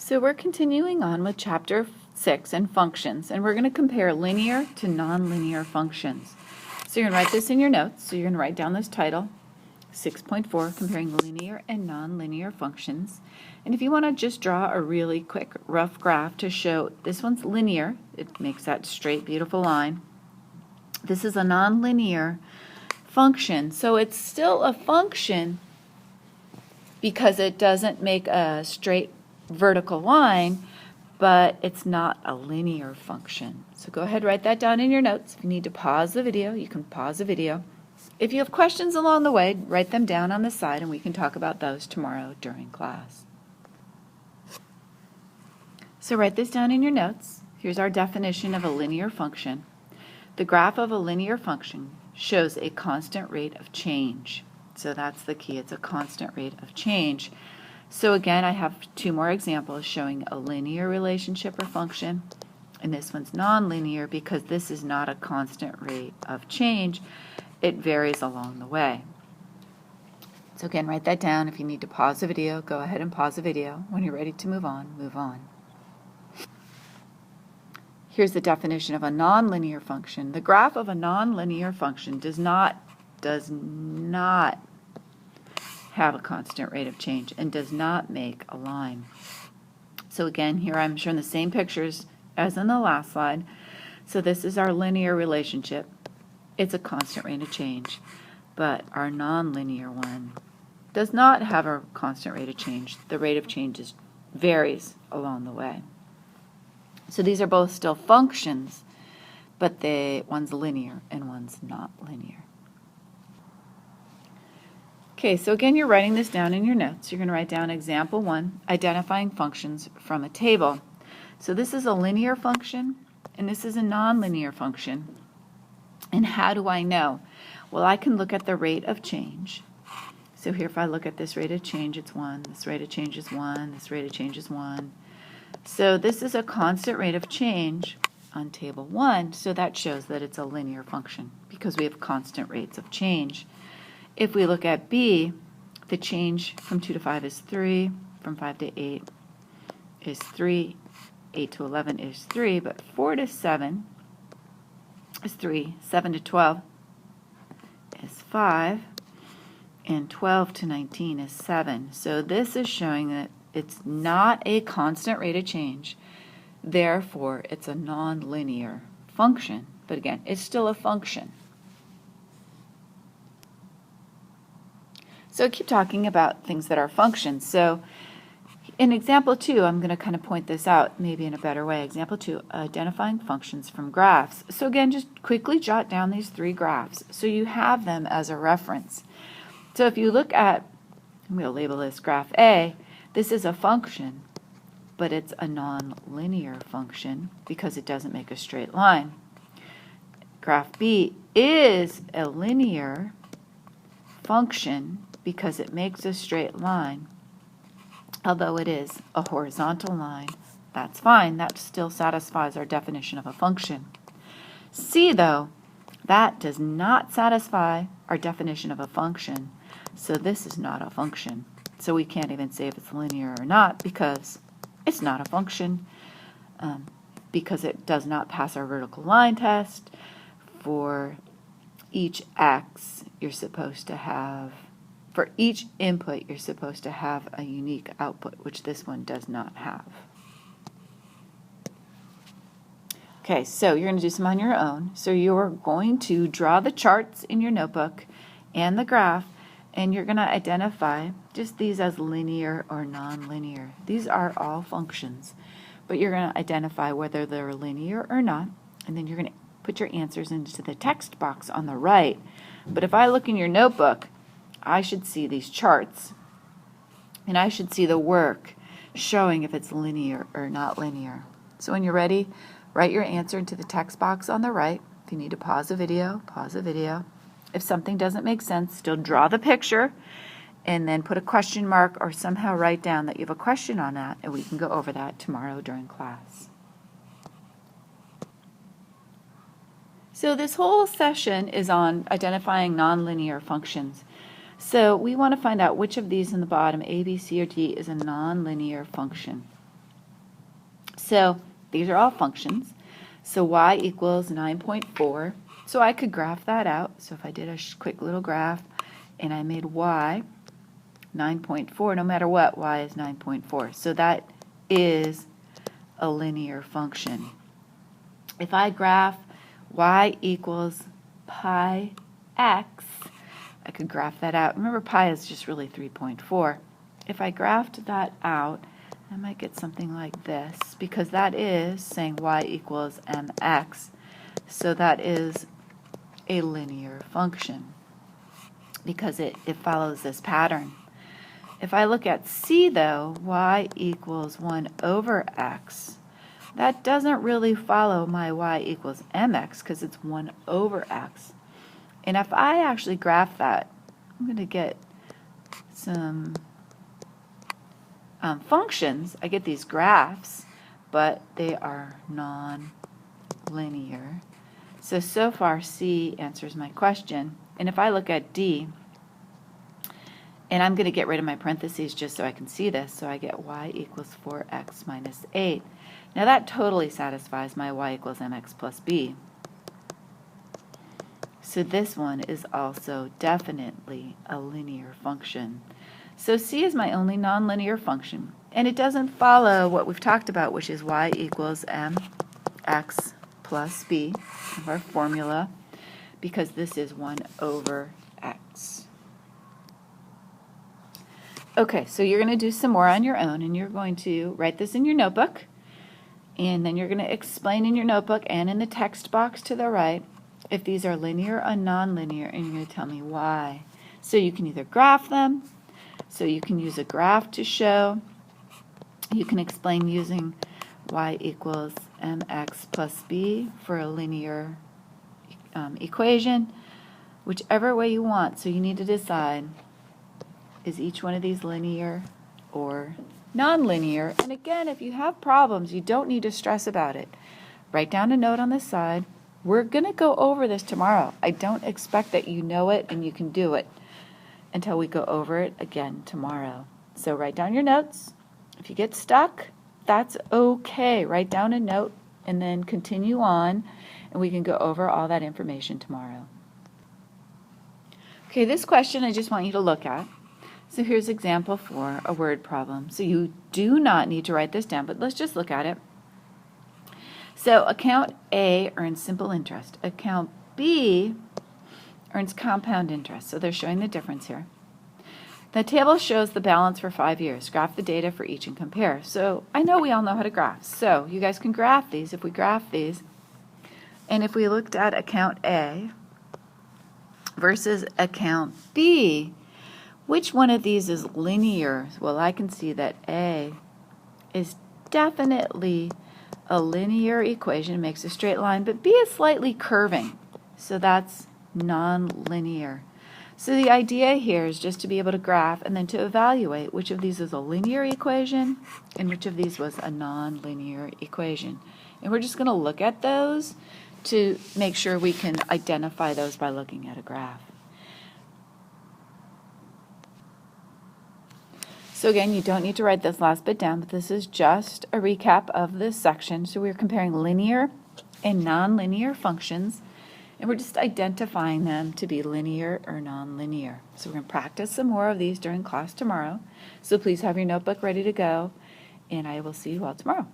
So we're continuing on with Chapter 6 and functions, and we're going to compare linear to nonlinear functions. So you're going to write this in your notes. So you're going to write down this title, 6.4, comparing linear and nonlinear functions. And if you want to just draw a really quick rough graph to show this one's linear, it makes that straight, beautiful line. This is a nonlinear function. So it's still a function because it doesn't make a straight vertical line, but it's not a linear function. So go ahead, write that down in your notes. If you need to pause the video, you can pause the video. If you have questions along the way, write them down on the side and we can talk about those tomorrow during class. So write this down in your notes. Here's our definition of a linear function. The graph of a linear function shows a constant rate of change. So that's the key. It's a constant rate of change. So again, I have two more examples showing a linear relationship or function, and this one's nonlinear because this is not a constant rate of change. It varies along the way. So again, write that down. If you need to pause the video, go ahead and pause the video. When you're ready to move on, move on. Here's the definition of a nonlinear function. The graph of a nonlinear function does not have a constant rate of change and does not make a line. So again, here I'm showing the same pictures as in the last slide. So this is our linear relationship. It's a constant rate of change, but our nonlinear one does not have a constant rate of change. The rate of change varies along the way. So these are both still functions, but one's linear and one's not linear. Okay, so again, you're writing this down in your notes. You're going to write down example 1, identifying functions from a table. So this is a linear function, and this is a nonlinear function. And how do I know? Well, I can look at the rate of change. So here, if I look at this rate of change, it's 1. This rate of change is 1. This rate of change is 1. So this is a constant rate of change on table 1, so that shows that it's a linear function because we have constant rates of change. If we look at B, the change from 2 to 5 is 3, from 5 to 8 is 3, 8 to 11 is 3, but 4 to 7 is 3, 7 to 12 is 5, and 12 to 19 is 7. So this is showing that it's not a constant rate of change, therefore it's a nonlinear function. But again, it's still a function. So keep talking about things that are functions. So in example 2, I'm going to kind of point this out maybe in a better way. Example 2, identifying functions from graphs. So again, just quickly jot down these 3 graphs so you have them as a reference. So if you look at, I'm going to label this graph A, this is a function, but it's a nonlinear function because it doesn't make a straight line. Graph B is a linear function because it makes a straight line, although it is a horizontal line. That's fine. That still satisfies our definition of a function. C, though, that does not satisfy our definition of a function, so this is not a function. So we can't even say if it's linear or not because it's not a function, because it does not pass our vertical line test. For each x, you're supposed to have, for each input, you're supposed to have a unique output, which this one does not have. Okay, so you're going to do some on your own. So you're going to draw the charts in your notebook and the graph, and you're going to identify just these as linear or nonlinear. These are all functions, but you're going to identify whether they're linear or not, and then you're going to put your answers into the text box on the right. But if I look in your notebook, I should see these charts, and I should see the work showing if it's linear or not linear. So when you're ready, write your answer into the text box on the right. If you need to pause the video, pause the video. If something doesn't make sense, still draw the picture and then put a question mark or somehow write down that you have a question on that, and we can go over that tomorrow during class. So this whole session is on identifying nonlinear functions. So we want to find out which of these in the bottom, A, B, C, or D, is a nonlinear function. So these are all functions. So y equals 9.4. So I could graph that out. So if I did a quick little graph and I made y 9.4, no matter what, y is 9.4. So that is a linear function. If I graph y equals pi x, I could graph that out. Remember, pi is just really 3.4. If I graphed that out, I might get something like this, because that is saying y equals mx. So that is a linear function, because it follows this pattern. If I look at c, though, y equals 1 over x, that doesn't really follow my y equals mx, because it's 1 over x. And if I actually graph that, I'm going to get some functions. I get these graphs, but they are non-linear. So far C answers my question. And if I look at D, and I'm going to get rid of my parentheses just so I can see this, so I get y equals 4x minus 8. Now that totally satisfies my y equals mx plus b. So this one is also definitely a linear function. So C is my only nonlinear function, and it doesn't follow what we've talked about, which is y equals mx plus b, of our formula, because this is 1 over x. Okay, so you're going to do some more on your own, and you're going to write this in your notebook, and then you're going to explain in your notebook and in the text box to the right if these are linear or nonlinear, and you're going to tell me why. So you can either graph them, so you can use a graph to show. You can explain using y equals mx plus b for a linear equation, whichever way you want. So you need to decide, is each one of these linear or nonlinear? And again, if you have problems, you don't need to stress about it. Write down a note on this side. We're going to go over this tomorrow. I don't expect that you know it and you can do it until we go over it again tomorrow. So write down your notes. If you get stuck, that's okay. Write down a note and then continue on, and we can go over all that information tomorrow. Okay, this question I just want you to look at. So here's example 4, a word problem. So you do not need to write this down, but let's just look at it. So account A earns simple interest. Account B earns compound interest. So they're showing the difference here. The table shows the balance for 5 years. Graph the data for each and compare. So I know we all know how to graph. So you guys can graph these. If we graph these, and if we looked at account A versus account B, which one of these is linear? Well, I can see that A is definitely a linear equation, makes a straight line, but B is slightly curving. So that's non-linear. So the idea here is just to be able to graph and then to evaluate which of these is a linear equation and which of these was a non-linear equation. And we're just going to look at those to make sure we can identify those by looking at a graph. So again, you don't need to write this last bit down, but this is just a recap of this section. So we're comparing linear and nonlinear functions, and we're just identifying them to be linear or nonlinear. So we're going to practice some more of these during class tomorrow. So please have your notebook ready to go, and I will see you all tomorrow.